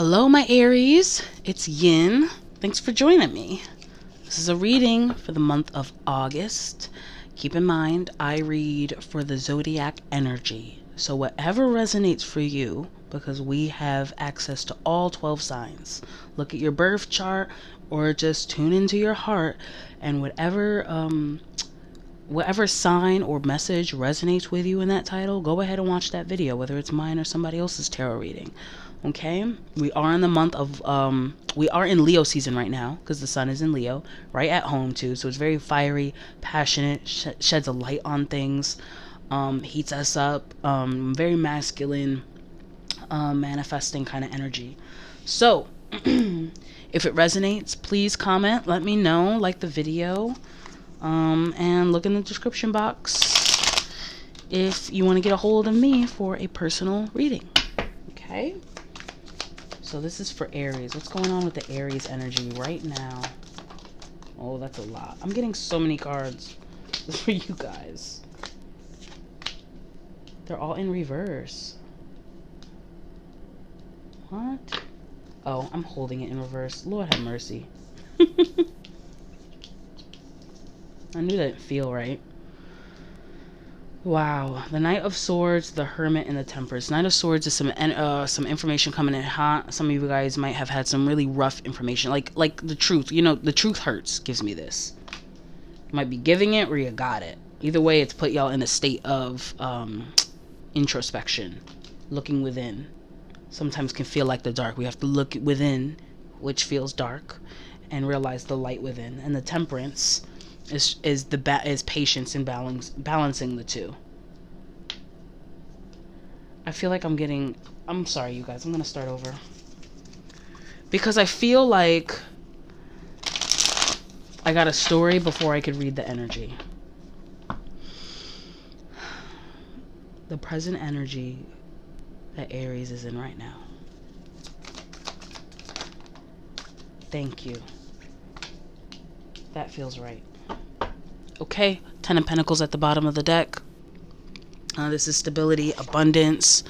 Hello, my Aries. It's Yin. Thanks for joining me. This is a reading for the month of August. Keep in mind, I read for the zodiac energy. So whatever resonates for you, because we have access to all 12 signs. Look at your birth chart or just tune into your heart, and whatever sign or message resonates with you in that title, go ahead and watch that video, whether it's mine or somebody else's tarot reading. Okay, we are in the month of we are in Leo season right now because the sun is in Leo, right at home too, so it's very fiery, passionate, sheds a light on things, heats us up, very masculine, manifesting kind of energy. So if it resonates, please comment, let me know, like the video, and look in the description box if you want to get a hold of me for a personal reading. Okay, so this is for Aries. What's going on with the Aries energy right now? Oh, that's a lot. I'm getting so many cards for you guys. They're all in reverse. What? Oh, I'm holding it in reverse. Lord have mercy. I knew that didn't feel right. Wow, the Knight of Swords, the Hermit, and the Temperance. Knight of Swords is some information coming in hot. Some of you guys might have had some really rough information, like the truth. You know, the truth hurts. Gives me this. You might be giving it, or you got it. Either way, it's put y'all in a state of introspection, looking within. Sometimes can feel like the dark. We have to look within, which feels dark, and realize the light within. And the Temperance is patience and balancing the two. I feel like I'm sorry, you guys. I'm gonna start over because I feel like I got a story before I could read the energy. The present energy that Aries is in right now. Thank you. That feels right. Okay, 10 of Pentacles at the bottom of the deck. This is stability, abundance,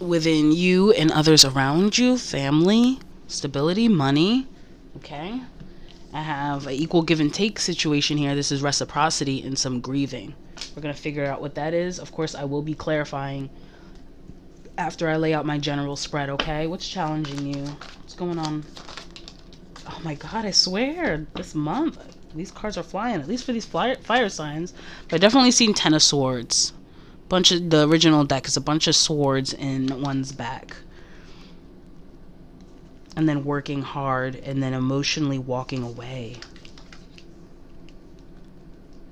within you and others around you, family, stability, money. Okay, I have an equal give and take situation here. This is reciprocity and some grieving. We're going to figure out what that is. Of course, I will be clarifying after I lay out my general spread, okay? What's challenging you? What's going on? Oh my God, I swear, this month, these cards are flying, at least for these fire signs. But I've definitely seen 10 of Swords. The original deck is a bunch of swords in one's back. And then working hard and then emotionally walking away.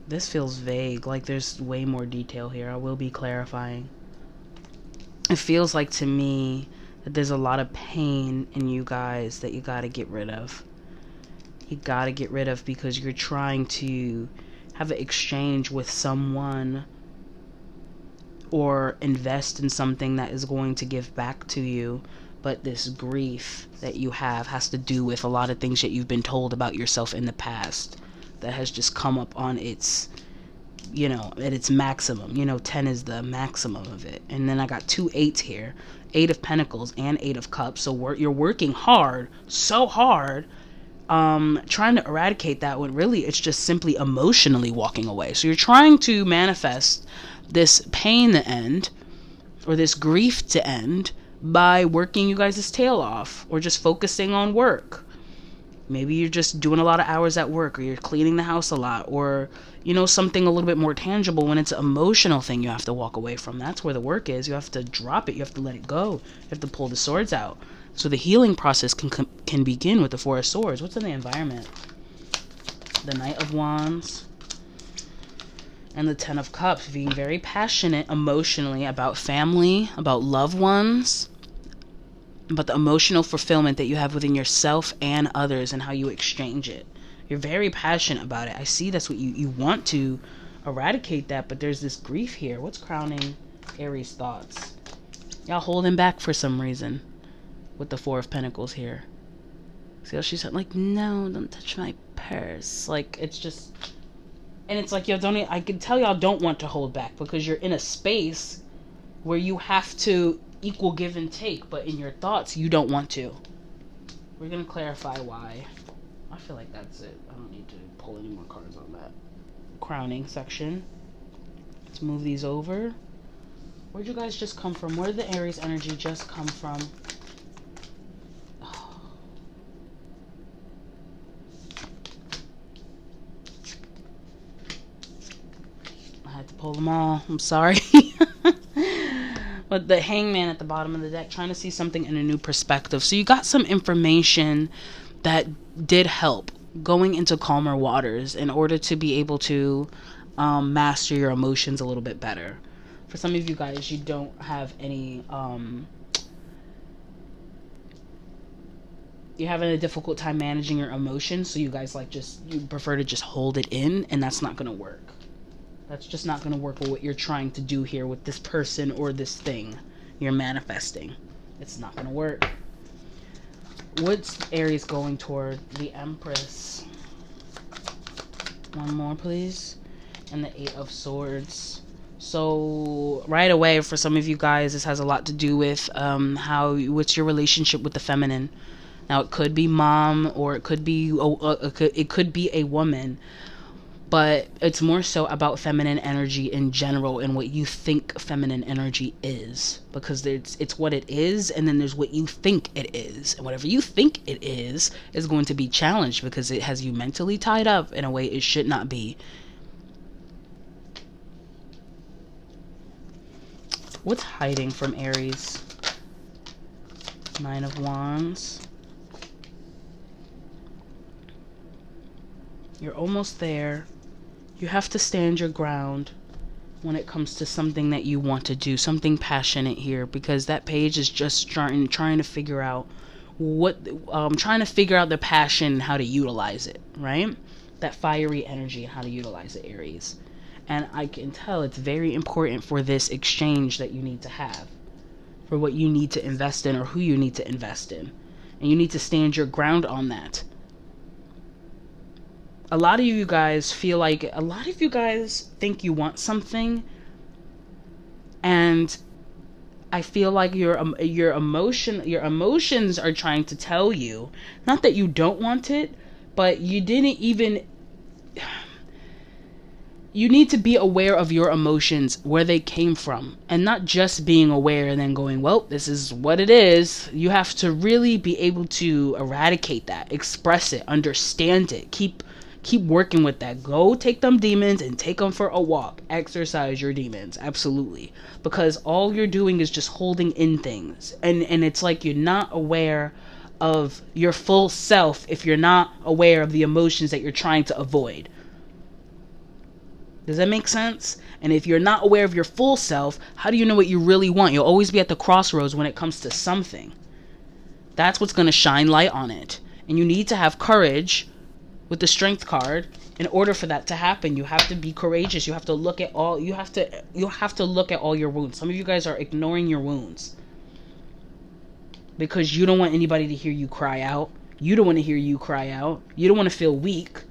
This feels vague, like there's way more detail here. I will be clarifying. It feels like to me that there's a lot of pain in you guys that you gotta get rid of. You gotta get rid of because you're trying to have an exchange with someone or invest in something that is going to give back to you. But this grief that you have has to do with a lot of things that you've been told about yourself in the past that has just come up on its, at its maximum. 10 is the maximum of it. And then I got 2 8s here. 8 of Pentacles and 8 of Cups. So you're working hard, so hard, trying to eradicate that when really it's just simply emotionally walking away. So you're trying to manifest this pain to end, or this grief to end, by working you guys' tail off, or just focusing on work. Maybe you're just doing a lot of hours at work, or you're cleaning the house a lot, or something a little bit more tangible. When it's an emotional thing you have to walk away from, that's where the work is. You have to drop it, you have to let it go, you have to pull the swords out. So the healing process can begin with the 4 of Swords. What's in the environment? The Knight of Wands and the 10 of Cups. Being very passionate emotionally about family, about loved ones, about the emotional fulfillment that you have within yourself and others and how you exchange it. You're very passionate about it. I see that's what you want to eradicate that, but there's this grief here. What's crowning Aries' thoughts? Y'all holding back for some reason. With the 4 of Pentacles here. See how she's like, no, don't touch my purse. Like, it's just, and it's like, I can tell y'all don't want to hold back because you're in a space where you have to equal give and take, but in your thoughts, you don't want to. We're going to clarify why. I feel like that's it. I don't need to pull any more cards on that crowning section. Let's move these over. Where'd you guys just come from? Where did the Aries energy just come from? Oh. I had to pull them all. I'm sorry. But the Hangman at the bottom of the deck, trying to see something in a new perspective. So you got some information that did help going into calmer waters in order to be able to master your emotions a little bit better. For some of you guys, you don't have any, you're having a difficult time managing your emotions, so you guys you prefer to just hold it in, and that's not going to work. That's just not going to work with what you're trying to do here with this person or this thing you're manifesting. It's not going to work. What's Aries going toward? The Empress. One more, please. And the Eight of Swords. So right away, for some of you guys, this has a lot to do with what's your relationship with the feminine. Now, it could be mom, or it could be a woman. But it's more so about feminine energy in general and what you think feminine energy is. Because it's what it is, and then there's what you think it is. And whatever you think it is going to be challenged because it has you mentally tied up in a way it should not be. What's hiding from Aries? Nine of Wands. You're almost there. You have to stand your ground when it comes to something that you want to do, something passionate here, because that page is just trying to figure out trying to figure out the passion and how to utilize it, right? That fiery energy and how to utilize it, Aries. And I can tell it's very important for this exchange that you need to have, for what you need to invest in or who you need to invest in. And you need to stand your ground on that. A lot of you guys think you want something, and I feel like your emotions are trying to tell you, not that you don't want it, but you need to be aware of your emotions, where they came from, and not just being aware and then going, well, this is what it is. You have to really be able to eradicate that, express it, understand it, keep working with that. Go take them demons and take them for a walk. Exercise your demons, absolutely, because all you're doing is just holding in things, and it's like you're not aware of your full self if you're not aware of the emotions that you're trying to avoid. Does that make sense? And if you're not aware of your full self, how do you know what you really want? You'll always be at the crossroads when it comes to something. That's what's going to shine light on it. And you need to have courage with the Strength card. In order for that to happen, you have to be courageous. You have to look at all you have to look at all your wounds. Some of you guys are ignoring your wounds because you don't want anybody to hear you cry out. You don't want to hear you cry out. You don't want to feel weak.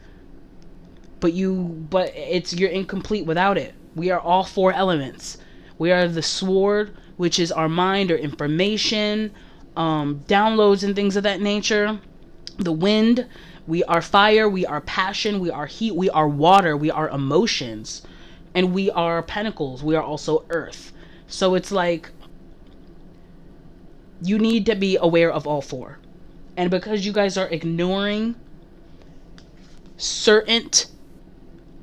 But you're incomplete without it. We are all four elements. We are the sword, which is our mind or information, downloads and things of that nature. The wind, we are fire, we are passion, we are heat, we are water, we are emotions, and we are pentacles. We are also earth. So it's like you need to be aware of all four. And because you guys are ignoring certain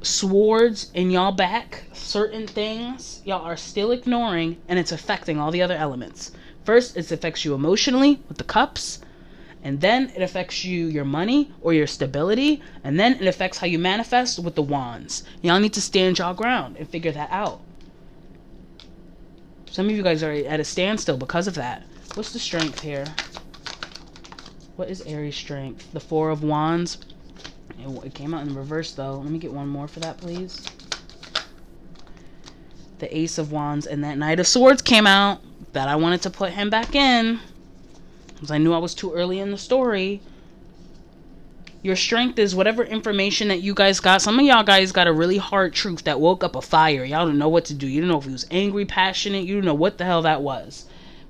swords in y'all back, certain things y'all are still ignoring, and it's affecting all the other elements. First, it affects you emotionally with the cups, and then it affects your money or your stability, and then it affects how you manifest with the wands. Y'all need to stand y'all ground and figure that out. Some of you guys are at a standstill because of that. What's the strength here? What is Aries' strength? The Four of Wands. It came out in reverse, though. Let me get one more for that, please. The Ace of Wands and that Knight of Swords came out. That I wanted to put him back in, because I knew I was too early in the story. Your strength is whatever information that you guys got. Some of y'all guys got a really hard truth that woke up a fire. Y'all don't know what to do. You don't know if he was angry, passionate. You don't know what the hell that was.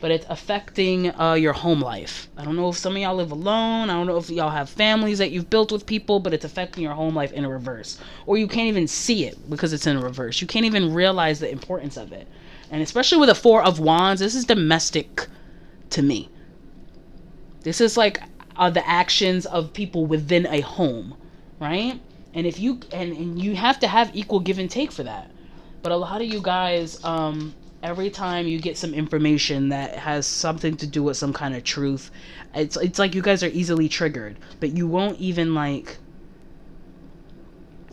but it's affecting your home life. I don't know if some of y'all live alone. I don't know if y'all have families that you've built with people, but it's affecting your home life in a reverse. Or you can't even see it because it's in reverse. You can't even realize the importance of it. And especially with a Four of Wands, this is domestic to me. This is like the actions of people within a home, right? And if you and you have to have equal give and take for that. But a lot of you guys, every time you get some information that has something to do with some kind of truth, it's like you guys are easily triggered, but you won't even like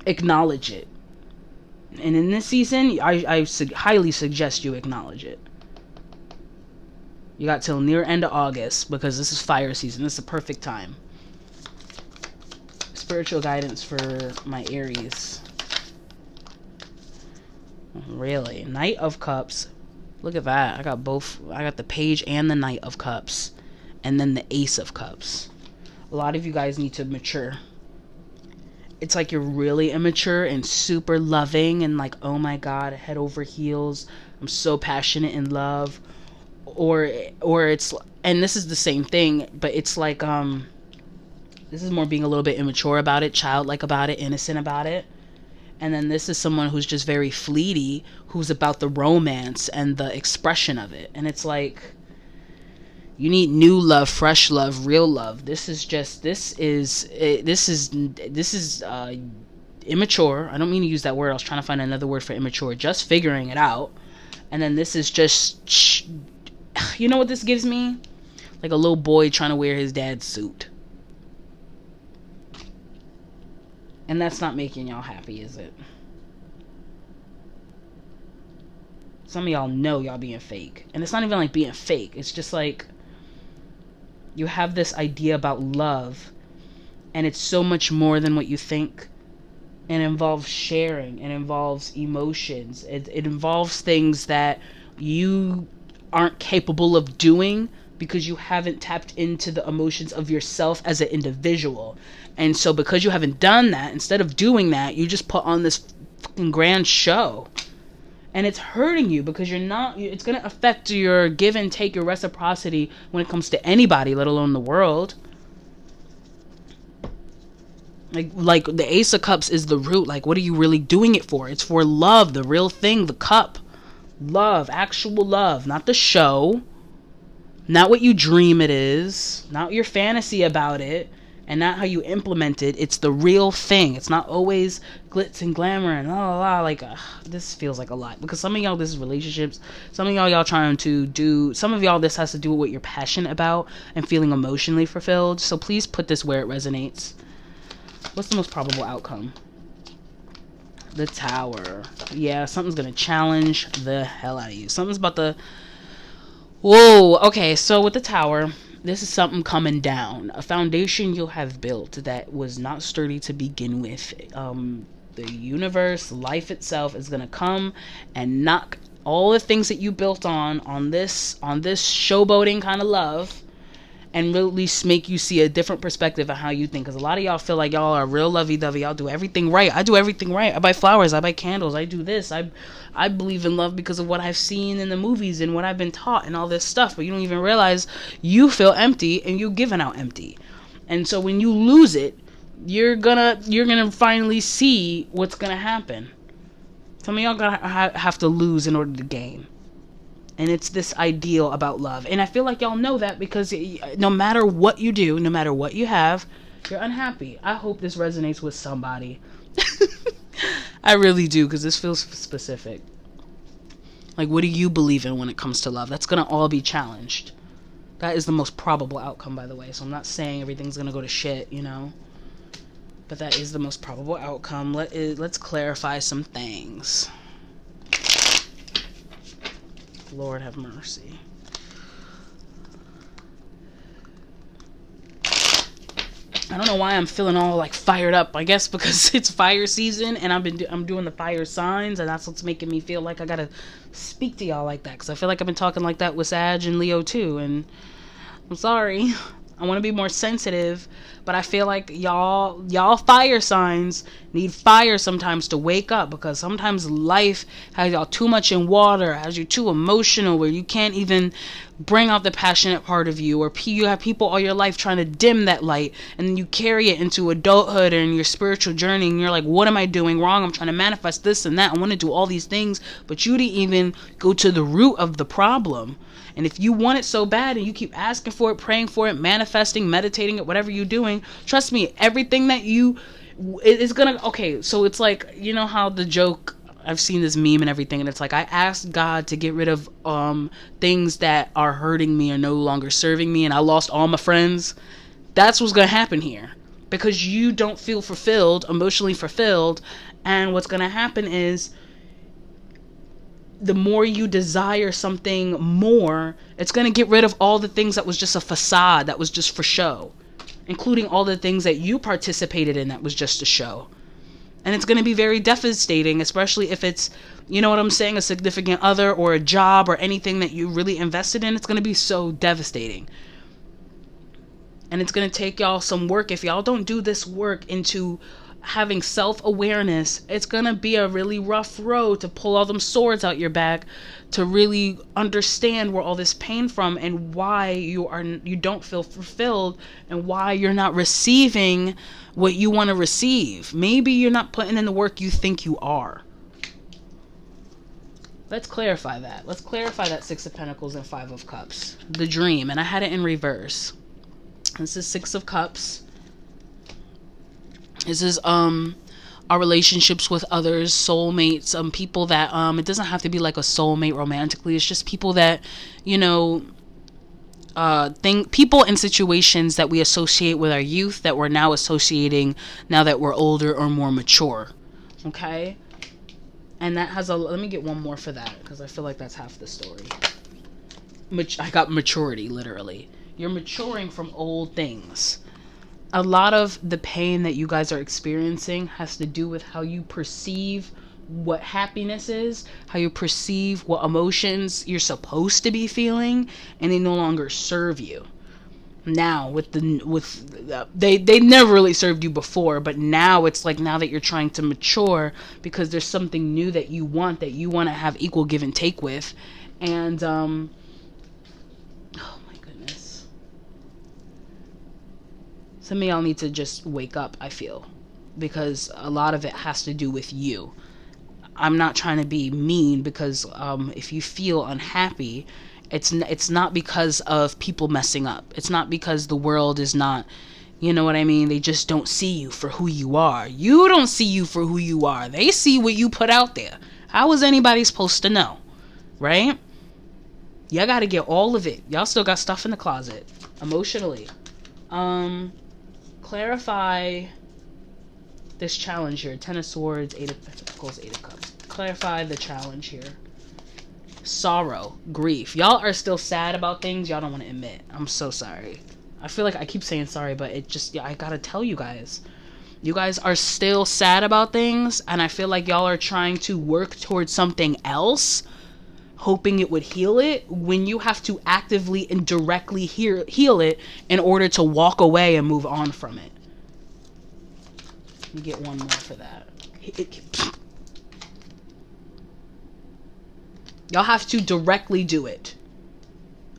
acknowledge it. And in this season, I highly suggest you acknowledge it. You got till near end of August, because this is fire season. This is the perfect time. Spiritual guidance for my Aries. Really? Knight of Cups. Look at that. I got both. I got the Page and the Knight of Cups. And then the Ace of Cups. A lot of you guys need to mature. It's like you're really immature and super loving and like, oh my God, head over heels. I'm so passionate in love. Or it's, and this is the same thing, but it's like, this is more being a little bit immature about it, childlike about it, innocent about it. And then this is someone who's just very fleety, who's about the romance and the expression of it. And it's like, you need new love, fresh love, real love. This is immature. I don't mean to use that word. I was trying to find another word for immature. Just figuring it out. And then this is just, you know what this gives me? Like a little boy trying to wear his dad's suit. And that's not making y'all happy, is it? Some of y'all know y'all being fake. And it's not even like being fake. It's just like, you have this idea about love, and it's so much more than what you think. It involves sharing. It involves emotions. It involves things that you aren't capable of doing because you haven't tapped into the emotions of yourself as an individual. And so because you haven't done that, instead of doing that, you just put on this fucking grand show. And it's hurting you because you're not, it's going to affect your give and take, your reciprocity when it comes to anybody, let alone the world. Like the Ace of Cups is the root. Like, what are you really doing it for? It's for love, the real thing, the cup. Love, actual love, not the show. Not what you dream it is. Not your fantasy about it. And not how you implement it. It's the real thing. It's not always glitz and glamour and la la la. Like, this feels like a lot. Because some of y'all, this is relationships. Some of y'all trying to do... Some of y'all, this has to do with what you're passionate about and feeling emotionally fulfilled. So please put this where it resonates. What's the most probable outcome? The Tower. Yeah, something's going to challenge the hell out of you. Something's about to... Whoa. Okay, so with the Tower... This is something coming down. A foundation you'll have built that was not sturdy to begin with. The universe, life itself is going to come and knock all the things that you built on this showboating kind of love, and really make you see a different perspective of how you think. Because a lot of y'all feel like y'all are real lovey-dovey. Y'all do everything right. I do everything right. I buy flowers. I buy candles. I do this. I believe in love because of what I've seen in the movies and what I've been taught and all this stuff. But you don't even realize you feel empty and you're giving out empty. And so when you lose it, you're gonna finally see what's gonna happen. Some of y'all gonna have to lose in order to gain. And it's this ideal about love. And I feel like y'all know that because no matter what you do, no matter what you have, you're unhappy. I hope this resonates with somebody. I really do, because this feels specific. Like, what do you believe in when it comes to love? That's going to all be challenged. That is the most probable outcome, by the way. So I'm not saying everything's going to go to shit, you know. But that is the most probable outcome. Let's clarify some things. Lord have mercy. I don't know why I'm feeling all like fired up. I guess because it's fire season and I'm doing the fire signs, and that's what's making me feel like I gotta speak to y'all like that. Because I feel like I've been talking like that with Sag and Leo too, and I'm sorry. I want to be more sensitive, but I feel like y'all fire signs need fire sometimes to wake up, because sometimes life has y'all too much in water, has you too emotional where you can't even bring out the passionate part of you, or you have people all your life trying to dim that light, and then you carry it into adulthood and your spiritual journey, and you're like, what am I doing wrong? I'm trying to manifest this and that. I want to do all these things, but you didn't even go to the root of the problem. And if you want it so bad and you keep asking for it, praying for it, manifesting, meditating it, whatever you're doing, trust me, everything that you is gonna, okay, so it's like, you know how the joke, I've seen this meme and everything, and it's like, I asked God to get rid of things that are hurting me or no longer serving me, and I lost all my friends. That's what's gonna happen here, because you don't feel fulfilled, emotionally fulfilled. And what's gonna happen is, the more you desire something more, it's going to get rid of all the things that was just a facade, that was just for show, including all the things that you participated in that was just a show. And it's going to be very devastating, especially if it's, you know what I'm saying, a significant other or a job or anything that you really invested in. It's going to be so devastating. And it's going to take y'all some work. If y'all don't do this work into having self-awareness, it's gonna be a really rough road to pull all them swords out your back, to really understand where all this pain from, and why you don't feel fulfilled, and why you're not receiving what you want to receive. Maybe you're not putting in the work you think you are. Let's clarify that. Let's clarify that Six of Pentacles and Five of Cups, the dream. And I had it in reverse. This is Six of Cups. This is our relationships with others, soulmates, people that it doesn't have to be like a soulmate romantically. It's just people that, you know, people in situations that we associate with our youth, that we're now associating now that we're older or more mature. Okay? And that has let me get one more for that, because I feel like that's half the story. I got maturity, literally. You're maturing from old things. A lot of the pain that you guys are experiencing has to do with how you perceive what happiness is, how you perceive what emotions you're supposed to be feeling, and they no longer serve you. Now, they never really served you before, but now it's like, now that you're trying to mature, because there's something new that you want to have equal give and take with, and some of y'all need to just wake up, I feel, because a lot of it has to do with you. I'm not trying to be mean, because if you feel unhappy, it's not because of people messing up. It's not because the world is not, you know what I mean? They just don't see you for who you are. You don't see you for who you are. They see what you put out there. How is anybody supposed to know? Right? Y'all got to get all of it. Y'all still got stuff in the closet. Emotionally. Clarify this challenge here. Ten of Swords, Eight of Pentacles, Eight of Cups. Clarify the challenge here. Sorrow, grief. Y'all are still sad about things y'all don't want to admit. I'm so sorry. I feel like I keep saying sorry, but it just, I gotta tell you guys. You guys are still sad about things, and I feel like y'all are trying to work towards something else, hoping it would heal it, when you have to actively and directly heal it in order to walk away and move on from it. Let me get one more for that. Y'all have to directly do it.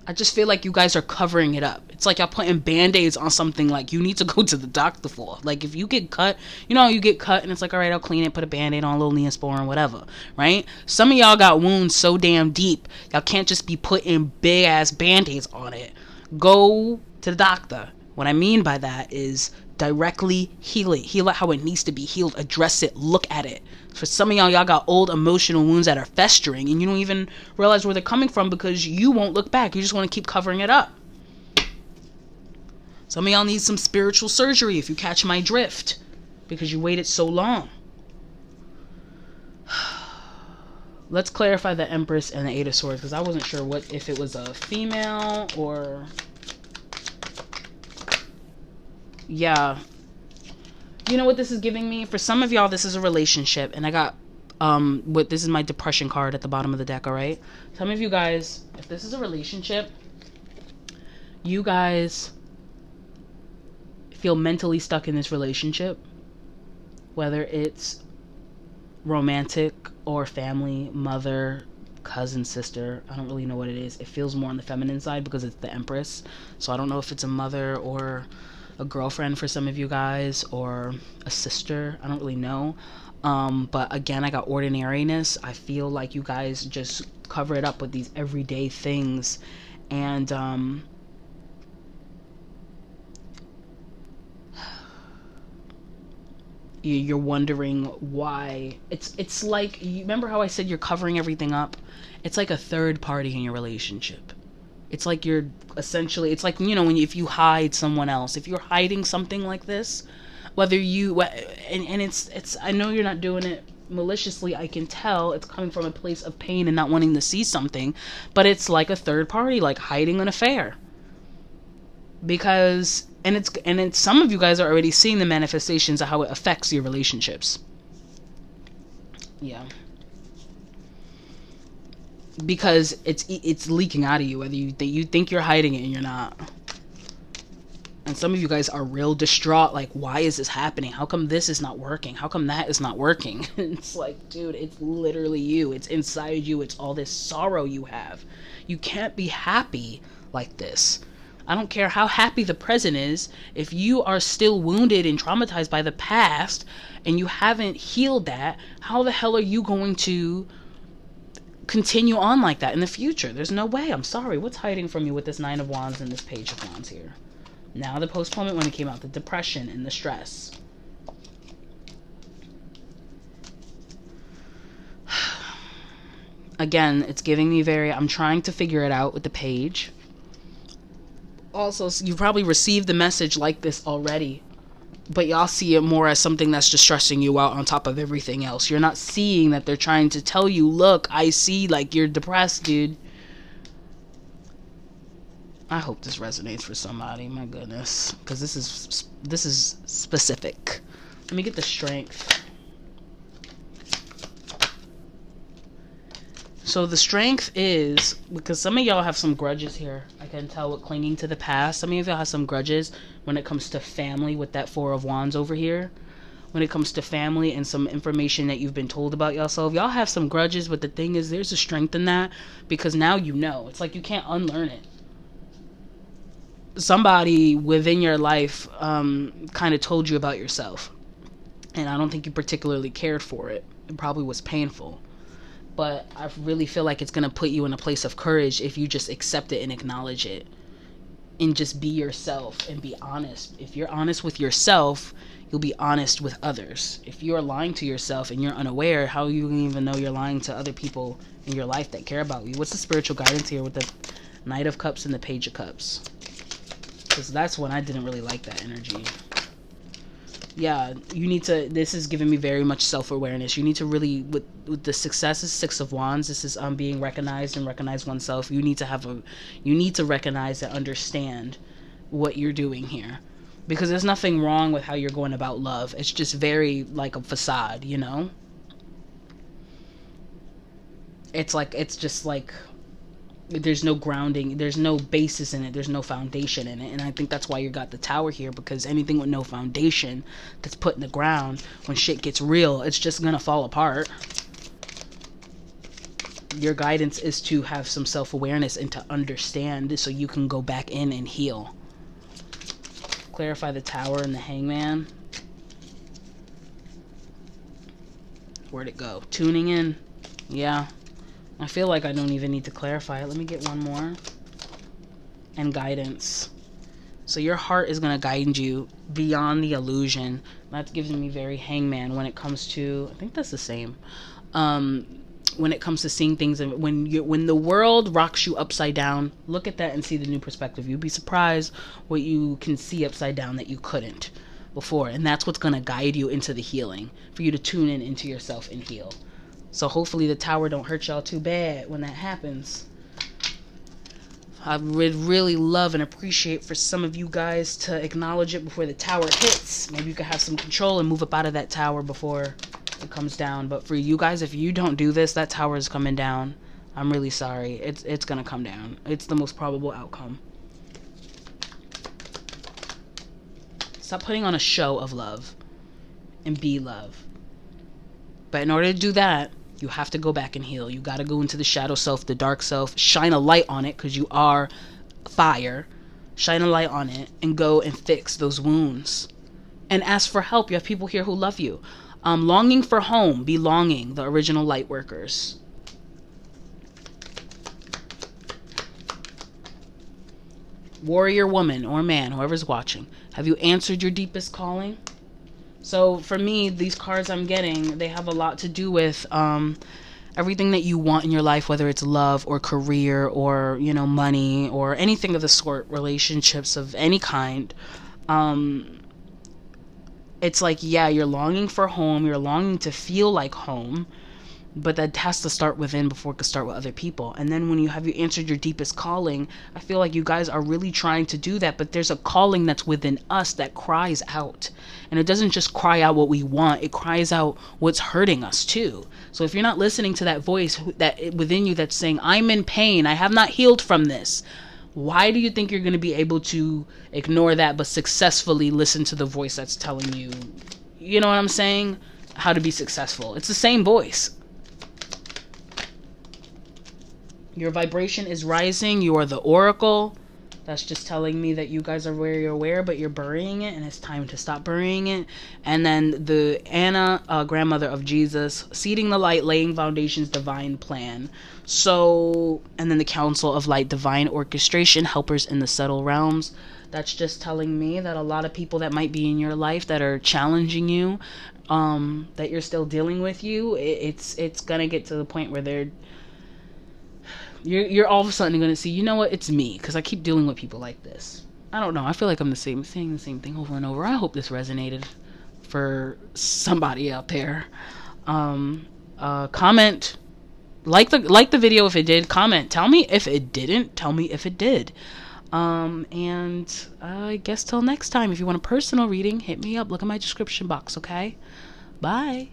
I just feel like you guys are covering it up. It's like y'all putting band-aids on something like you need to go to the doctor for. Like, if you get cut, you know, you get cut and it's like, all right, I'll clean it, put a band-aid on, a little Neosporin, whatever, right? Some of y'all got wounds so damn deep, y'all can't just be putting big-ass band-aids on it. Go to the doctor. What I mean by that is directly heal it. Heal it how it needs to be healed. Address it. Look at it. For some of y'all got old emotional wounds that are festering, and you don't even realize where they're coming from because you won't look back. You just want to keep covering it up. Some of y'all need some spiritual surgery, if you catch my drift, because you waited so long. Let's clarify the Empress and the Eight of Swords, because I wasn't sure if it was a female or... Yeah. You know what this is giving me? For some of y'all, this is a relationship, and I got this is my depression card at the bottom of the deck, all right? Some of you guys, if this is a relationship, you guys feel mentally stuck in this relationship, whether it's romantic or family, mother, cousin, sister. I don't really know what it is. It feels more on the feminine side because it's the Empress. So I don't know if it's a mother or a girlfriend for some of you guys, or a sister. I don't really know. But again, I got ordinariness. I feel like you guys just cover it up with these everyday things. And you're wondering why. It's like, you remember how I said you're covering everything up? It's like a third party in your relationship. It's like you're essentially, it's like, you know, if you hide someone else, if you're hiding something like this, whether you, and it's, I know you're not doing it maliciously. I can tell it's coming from a place of pain and not wanting to see something, but it's like a third party, like hiding an affair. Because, and it's some of you guys are already seeing the manifestations of how it affects your relationships. Yeah. Because it's leaking out of you, whether you think you're hiding it and you're not. And some of you guys are real distraught, like, why is this happening? How come this is not working? How come that is not working? It's like, dude, it's literally you. It's inside you. It's all this sorrow you have. You can't be happy like this. I don't care how happy the present is. If you are still wounded and traumatized by the past and you haven't healed that, how the hell are you going to continue on like that in the future? There's no way. I'm sorry. What's hiding from you with this Nine of Wands and this Page of Wands here? Now the postponement when it came out, the depression and the stress. Again, it's giving me I'm trying to figure it out with the Page. Also, you probably received the message like this already, but y'all see it more as something that's just stressing you out on top of everything else. You're not seeing that they're trying to tell you, look, I see, like, you're depressed, dude. I hope this resonates for somebody, my goodness, because this is specific. Let me get the Strength. So the Strength is, because some of y'all have some grudges here. I can tell with clinging to the past. Some of y'all have some grudges when it comes to family with that Four of Wands over here. When it comes to family and some information that you've been told about yourself. Y'all have some grudges, but the thing is, there's a strength in that, because now you know. It's like you can't unlearn it. Somebody within your life kind of told you about yourself. And I don't think you particularly cared for it. It probably was painful. But I really feel like it's going to put you in a place of courage if you just accept it and acknowledge it. And just be yourself and be honest. If you're honest with yourself, you'll be honest with others. If you're lying to yourself and you're unaware, how you can even know you're lying to other people in your life that care about you? What's the spiritual guidance here with the Knight of Cups and the Page of Cups? Because that's when I didn't really like that energy. Yeah, you need to, this is giving me very much self-awareness. You need to really, with the success is Six of Wands, this is being recognized and recognize oneself. You need to recognize and understand what you're doing here. Because there's nothing wrong with how you're going about love. It's just very like a facade, you know? It's just like, there's no grounding, there's no basis in it, there's no foundation in it. And I think that's why you got the Tower here, because anything with no foundation that's put in the ground, when shit gets real, it's just gonna fall apart. Your guidance is to have some self-awareness and to understand so you can go back in and heal. Clarify the Tower and the Hangman. Where'd it go? Tuning in. Yeah. I feel like I don't even need to clarify it. Let me get one more. And guidance. So your heart is going to guide you beyond the illusion. That's giving me very Hangman when it comes to, I think that's the same. When it comes to seeing things, and when the world rocks you upside down, look at that and see the new perspective. You'd be surprised what you can see upside down that you couldn't before. And that's what's going to guide you into the healing, for you to tune in into yourself and heal. So hopefully the Tower don't hurt y'all too bad when that happens. I would really love and appreciate for some of you guys to acknowledge it before the Tower hits. Maybe you could have some control and move up out of that Tower before it comes down. But for you guys, if you don't do this, that Tower is coming down. I'm really sorry. It's gonna come down. It's the most probable outcome. Stop putting on a show of love and be love. But in order to do that, you have to go back and heal. You got to go into the shadow self, the dark self, shine a light on it, because you are fire. Shine a light on it and go and fix those wounds. And ask for help. You have people here who love you. Longing for home, belonging, the original light workers. Warrior woman or man, whoever's watching. Have you answered your deepest calling? So for me, these cards I'm getting, they have a lot to do with everything that you want in your life, whether it's love or career or, you know, money or anything of the sort, relationships of any kind. It's like, yeah, you're longing for home, you're longing to feel like home, but that has to start within before it can start with other people. And then when you answered your deepest calling, I feel like you guys are really trying to do that, but there's a calling that's within us that cries out. And it doesn't just cry out what we want, it cries out what's hurting us too. So if you're not listening to that voice that within you that's saying, I'm in pain, I have not healed from this, why do you think you're going to be able to ignore that but successfully listen to the voice that's telling you, you know what I'm saying, how to be successful? It's the same voice. Your vibration is rising. You are the oracle. That's just telling me that you guys are very aware, but you're burying it, and it's time to stop burying it. And then the Anna, grandmother of Jesus, seeding the light, laying foundations, divine plan. So, and then the Council of Light, divine orchestration, helpers in the subtle realms. That's just telling me that a lot of people that might be in your life that are challenging you, that you're still dealing with you, it's gonna get to the point where you're all of a sudden going to see, you know what, it's me, because I keep dealing with people like this. I don't know. I feel like I'm saying the same thing over and over. I hope this resonated for somebody out there. Comment, like the video if it did. Comment, tell me if it didn't. Tell me if it did. And I guess till next time, if you want a personal reading, hit me up. Look at my description box. Okay. Bye.